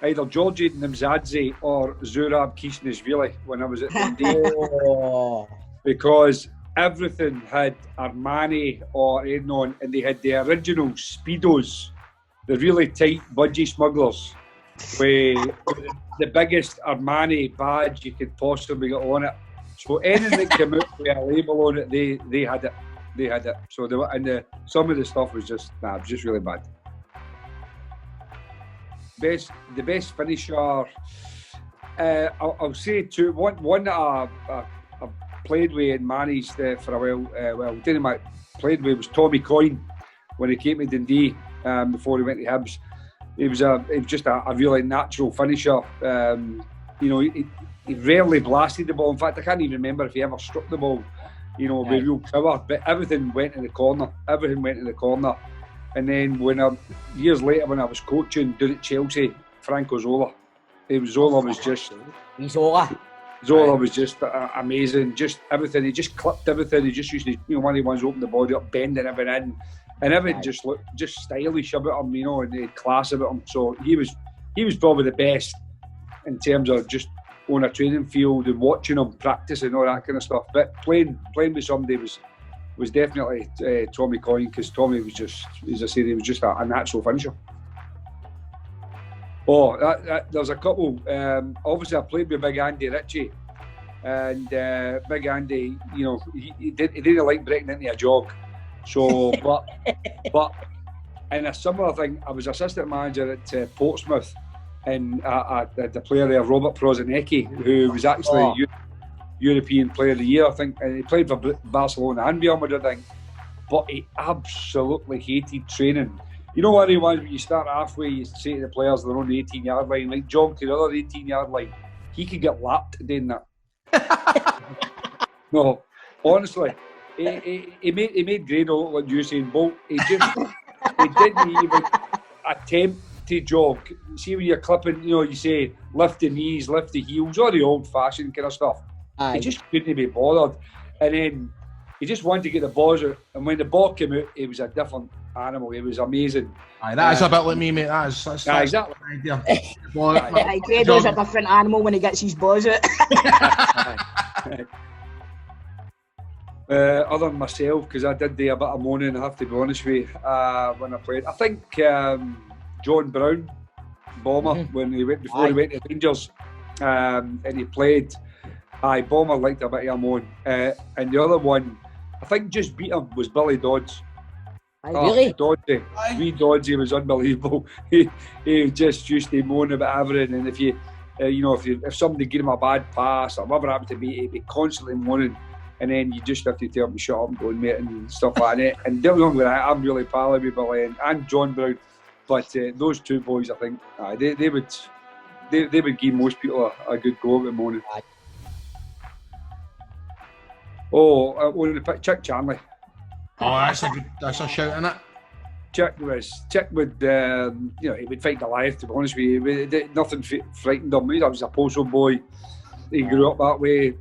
either Georgie Nimzadze or Zurab Kishnishvili when I was at Dundee. Because everything had Armani or Ednon, and they had the original Speedos, the really tight budgie smugglers, with the biggest Armani badge you could possibly get on it. So anything that came out with a label on it, they had it. They had it. So some of the stuff was just it was just really bad. The best finisher, I'll say two. One that I played with and managed for a while. Didn't played with was Tommy Coyne when he came to Dundee before he went to Hibs. He was just a really natural finisher. He rarely blasted the ball. In fact, I can't even remember if he ever struck the ball, with real power. But everything went in the corner. And then years later, when I was coaching down at Chelsea, Franco Zola. Zola was just amazing. Just everything. He just clipped everything. He just used to, when he ones open the body up, bending everything in, and everything just looked just stylish about him, and the class about him. So he was probably the best in terms of just on a training field and watching him practice and all that kind of stuff. But playing with somebody was definitely Tommy Coyne, because Tommy was just, as I said, he was just a natural finisher. There's a couple. Obviously, I played with Big Andy Ritchie, and Big Andy, he didn't like breaking into a jog. So, but in a similar thing, I was assistant manager at Portsmouth, and the player there, Robert Prozinecki, who was actually European Player of the Year, I think, and he played for Barcelona and Real Madrid, I think. But he absolutely hated training. You know what he was? When you start halfway, you say to the players they're on the 18-yard line, like jog to the other 18-yard line. He could get lapped doing that. No, honestly, he made Grado look like Usain Bolt. He didn't even attempt to jog. See when you're clipping, you say lift the knees, lift the heels, all the old-fashioned kind of stuff. Aye. He just couldn't be bothered, and then he just wanted to get the balls out. And when the ball came out, it was a different animal. It was amazing. Aye, that is a bit like me, mate. That's exactly. Grado's a different animal when he gets his balls out. Other than myself, because I did do a bit of moaning, I have to be honest with you, when I played. I think John Brown, Bomber, when he went before he went to Rangers, and he played. Bomber liked a bit of a moan. And the other one, I think just beat him, was Billy Dodds. Really? Doddsy. Wee Doddsy was unbelievable. He just used to moan about everything, and if somebody gave him a bad pass or whatever happened to be, he'd be constantly moaning. And then you just have to tell him to shut up and go and mate and stuff like that. And don't know where I'm really pal with Billy and John Brown, but those two boys, I think, they would give most people a good go at moaning. Chick Charnley. That's a shout, innit? Chick would, he would fight Goliath, to be honest with you. Nothing frightened him. He was a postal boy. He grew up that way.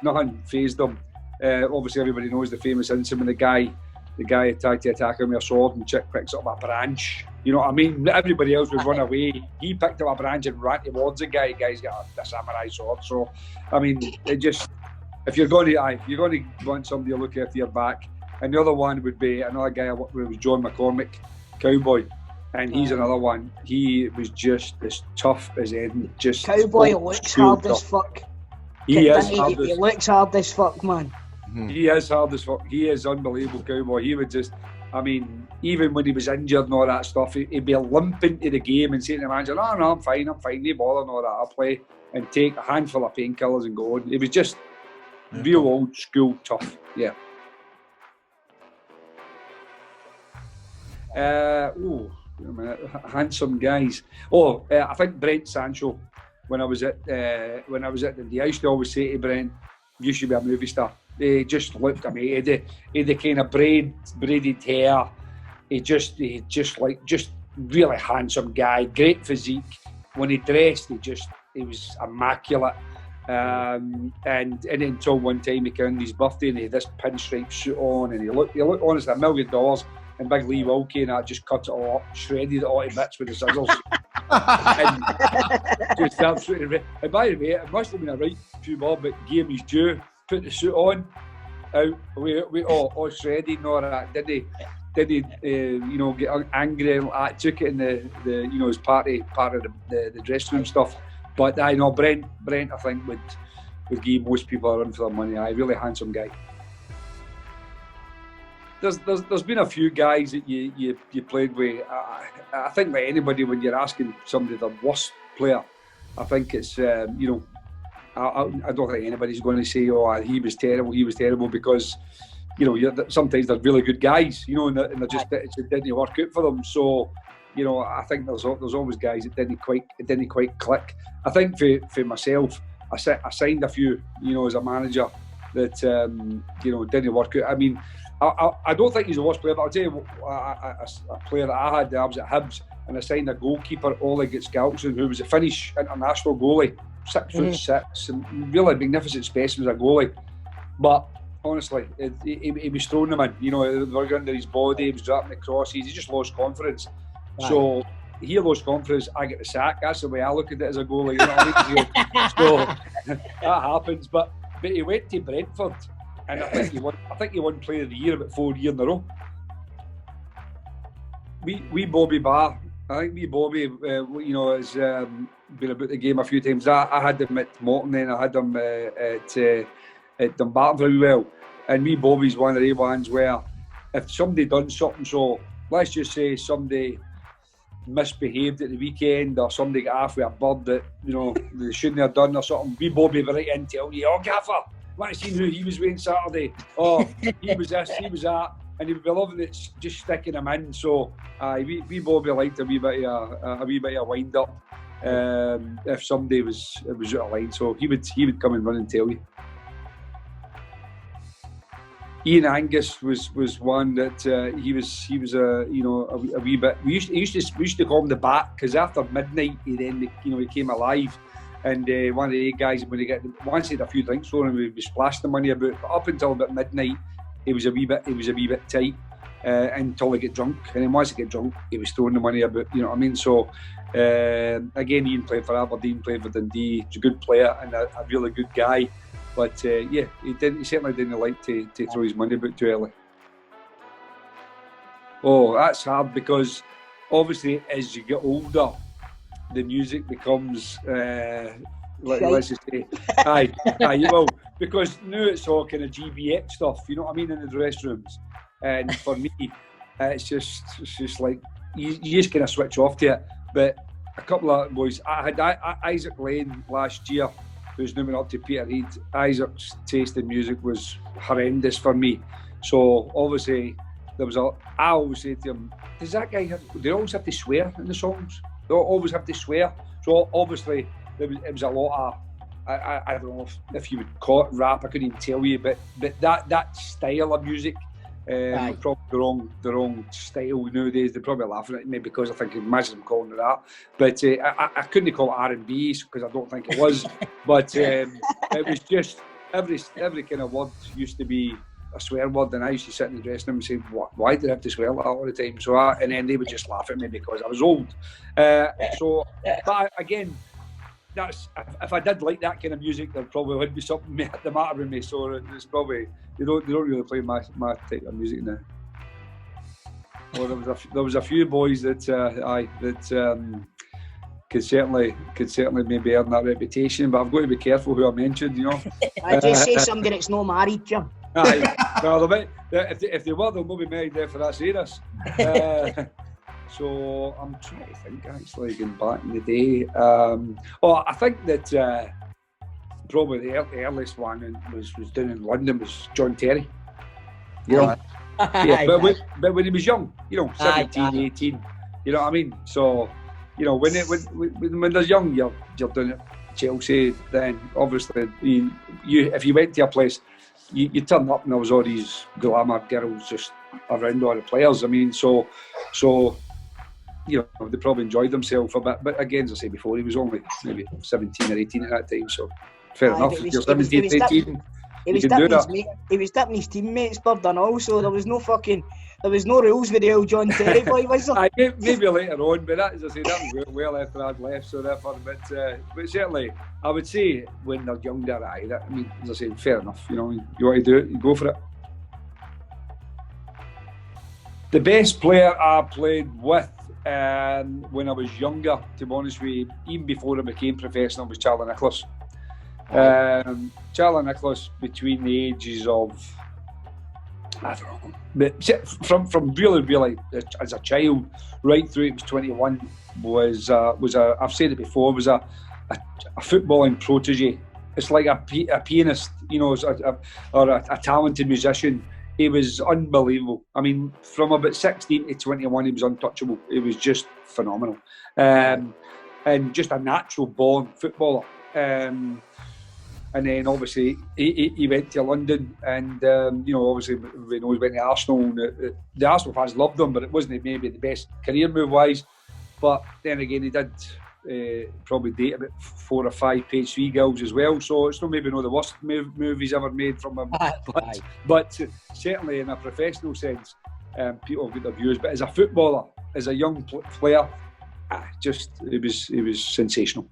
Nothing fazed him. Obviously, everybody knows the famous incident when the guy tried to attack him with a sword, and Chick picks up a branch. You know what I mean? Everybody else would run away. He picked up a branch and ran towards the guy. The guy's got a samurai sword. So, I mean, if you're going to want somebody to look after your back. And the other one would be another guy I worked with, was John McCormick, Cowboy, and he's another one. He was just as tough as anything. Just Cowboy looks hard as fuck. He looks hard as fuck, man. He is hard as fuck. He is unbelievable, Cowboy. He would just, even when he was injured and all that stuff, he'd be limping to the game and saying to the manager, "No, I'm fine, no bother and all that. I'll play," and take a handful of painkillers and go on. It was just real old school tough. Yeah. Handsome guys. I think Brent Sancho. When I was at Dundee, I used to always say to Brent, "You should be a movie star." He just looked at me. He had the kind of braided hair. He just really handsome guy, great physique. When he dressed, he was immaculate. And until one time he came on his birthday and he had this pinstripe suit on, and he looked honestly $1 million. And Big Lee Wilkie and I just cut it all up, shredded it all to bits with the scissors. And just absolutely. And by the way, it must have been a right few Bob, but gave him his due, put the suit on, out, we all shredded and all that. Did he, get angry and like that? Took it in the as part of the dressing room stuff. But I know Brent, I think would give most people a run for their money. Really handsome guy. There's been a few guys that you played with. I think like anybody, when you're asking somebody the worst player, I think it's I don't think anybody's going to say, oh, he was terrible, because sometimes they're really good guys, and they're just it didn't work out for them. So I think there's always guys that didn't quite click. I think for myself, I signed a few as a manager that didn't work out. I mean, I don't think he's the worst player, but I'll tell you a player that I was at Hibs, and I signed a goalkeeper, Oleg Skalkson, who was a Finnish international goalie, 6'6", and really magnificent specimen as a goalie. But honestly, he was throwing them in. They were under his body, he was dropping the crosses, he just lost confidence. Right. So he lost confidence, I get the sack. That's the way I look at it as a goalie. So that happens. But he went to Brentford, and I think he won Player of the Year about 4 years in a row. We Bobby Barr. I think Bobby, has been about the game a few times. I had him at Morton, then I had him at Dumbarton very well. And Bobby's one of the ones where if somebody done something, so let's just say somebody misbehaved at the weekend, or somebody got off with a bird that they shouldn't have done or something, Bobby would right in tell you, oh Gaffer, want to see who he was with Saturday. Oh, he was this, he was that. And he would be loving it, just sticking him in. So, Bobby liked a wee bit of wind up if somebody was out of line. So he would come and run and tell you. Ian Angus was one that he was a wee bit. We used to call him the Bat, because after midnight he came alive. And one of the guys, once he had a few drinks for him, we splashed the money about. But up until about midnight, he was a wee bit tight until he get drunk. And then once he get drunk, he was throwing the money about. You know what I mean? So again, Ian played for Aberdeen, played for Dundee. He's a good player and a really good guy. But he certainly didn't like to throw his money about too early. Oh, that's hard, because obviously as you get older, the music becomes let's just say, well, because now it's all kind of GBX stuff, you know what I mean, in the dressing rooms. And for me, it's just like you just kind of switch off to it. But a couple of boys, I had Isaac Lane last year, who's now been up to Peterhead. Isaac's taste in music was horrendous for me. So obviously I always say to him, does that guy they always have to swear in the songs? They always have to swear. So obviously it was a lot of, I don't know if you would call it rap, I couldn't even tell you, but that style of music, probably the wrong style nowadays. They're probably laughing at me because I think imagine them calling it that. But I couldn't call it R&B because I don't think it was. But it was just every kind of word used to be a swear word, and I used to sit in the dressing room and say, why did I have to swear like that all the time? So and then they would just laugh at me because I was old. But again, that's if I did like that kind of music, there probably would be something the matter with me. So it's probably they don't really play my type of music now. Well, there was a few boys that could certainly maybe earn that reputation, but I've got to be careful who I mentioned. I just say somebody that's not married, Jim. Well, if they were, they'll not be married there for that serious. So I'm trying to think, actually, going back in the day. I think that probably the earliest one was down in London was John Terry. But when he was young, 17, 18, you know what I mean? So, when they're young, you're doing it Chelsea, then obviously if you went to a place, you turn up and there was all these glamour girls just around all the players. I mean, so they probably enjoyed themselves a bit. But again, as I said before, he was only maybe 17 or 18 at that time. So fair enough. If you're 17, 18, He was tipping his teammates, Bird, and all, so there was no rules with the old John Terry boy, was there? Maybe later on, but that, as I say, that was well after I'd left, so therefore, but certainly, I would say when they're younger, as I say, fair enough, you know, you want to do it, you go for it. The best player I played with when I was younger, to be honest with you, even before I became professional, was Charlie Nicholas. Charlie Nicholas, between the ages of, I don't know, but from really as a child right through, it was 21, was I've said it before, was a footballing protege. It's like a pianist, you know, or a talented musician. He was unbelievable. I mean, from about 16 to 21, he was untouchable. He was just phenomenal, and just a natural born footballer. And then obviously he went to London, and you know, obviously we know he went to Arsenal. And the Arsenal fans loved him, but it wasn't maybe the best career move wise. But then again, he did probably date about 4 or 5 page 3 girls as well. So it's not maybe the worst move he's ever made from him, but certainly in a professional sense, people have got their views. But as a footballer, as a young player, it was sensational.